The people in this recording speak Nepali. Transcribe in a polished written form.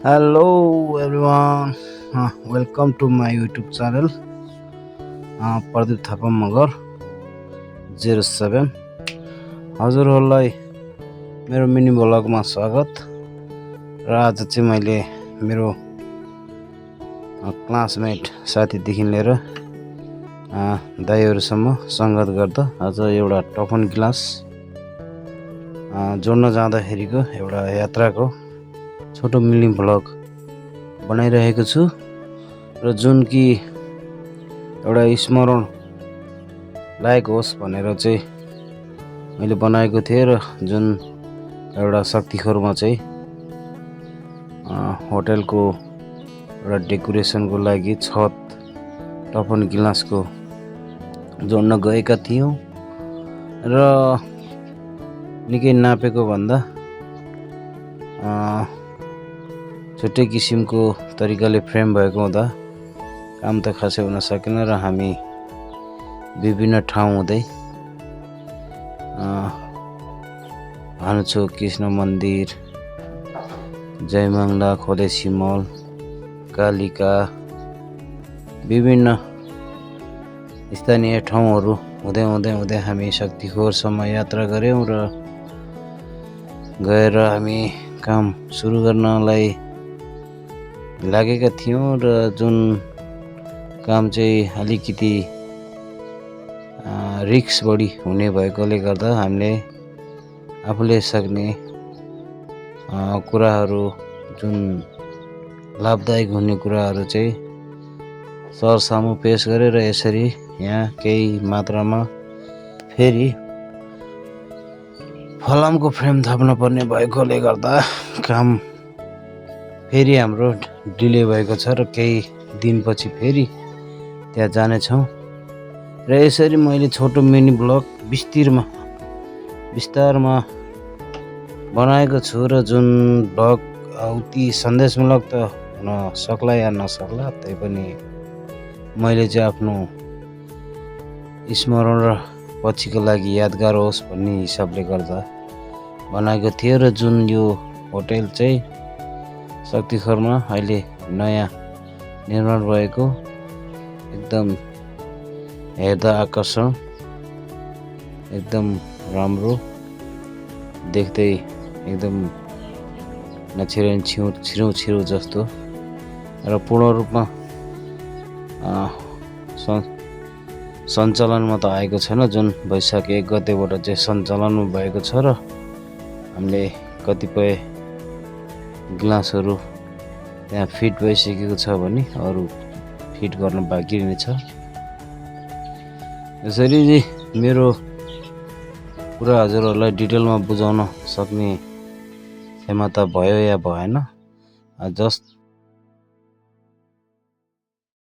Hello everyone, welcome to my YouTube channel Pradeep Thapa Magar 07 हजुरहरूलाई मेरो मिनी ब्लगमा स्वागत। र आज चाहिँ मैले मेरो क्लासमेट साथीदेखि लिएर दाइहरुसम्म संगत गर्दा आज एउटा टफन गिलास जोड्न जाँदाखेरिको एउटा यात्राको छोटो मिनी ब्लग बनाइरहेको छु र जुन कि एउटा स्मरण लायक होस् भनेर चाहिँ मैले बनाएको थिएँ। र जुन एउटा शक्तिखोरमा चाहिँ होटलको एउटा डेकोरेसनको लागि छत टफन गिलासको जोड्न गएका थियौं र निकै नापेको भन्दा छुट्टै किसिमको तरिकाले फ्रेम भएको हुँदा काम त खासै हुन सकेन र हामी विभिन्न ठाउँ हुँदै भानुचोक कृष्ण मन्दिर, जयमंगला, खोलेसी मल, कालिका विभिन्न स्थानीय ठाउँहरू हुँदै हुँदै हुँदै हामी शक्तिखोरसम्म यात्रा गर्यौं र गएर हामी काम सुरु गर्नलाई लागेका थियौं र जुन काम चाहिँ अलिकति रिस्क बढी हुने भएकोले गर्दा हामीले आफूले सक्ने कुराहरू जुन लाभदायक हुने कुराहरू चाहिँ सरसामु पेश गरेर यसरी यहाँ केही मात्रामा फेरि फलामको फ्रेम थप्न पर्ने भएकोले गर्दा काम फेरि हाम्रो डिले भएको छ र केही दिनपछि फेरि त्यहाँ जानेछौँ। र यसरी मैले छोटो मिनी ब्लग विस्तारमा बनाएको छु र जुन ब्लग उति सन्देशमूलक त हुन सक्ला या नसक्ला, तैपनि मैले चाहिँ आफ्नो स्मरण र पछिको लागि यादगार होस् भन्ने हिसाबले गर्दा बनाएको थियो। र जुन यो होटल चाहिँ शक्तिखोरमा अहिले नयाँ निर्माण भएको एकदम हेर्दा आकर्षण, एकदम राम्रो, देख्दै एकदम छिरौँ जस्तो र पूर्ण रूपमा सञ्चालनमा त आएको छैन। जुन वैशाख 1 गतेबाट चाहिँ सञ्चालनमा भएको छ र हामीले कतिपय ग्लासहरू त्यहाँ फिट भइसकेको छ भने अरू फिट गर्न बाँकी नै छ। यसरी मेरो कुरा हजुरहरूलाई डिटेलमा बुझाउन सक्ने क्षमता भयो या भएन, जस्ट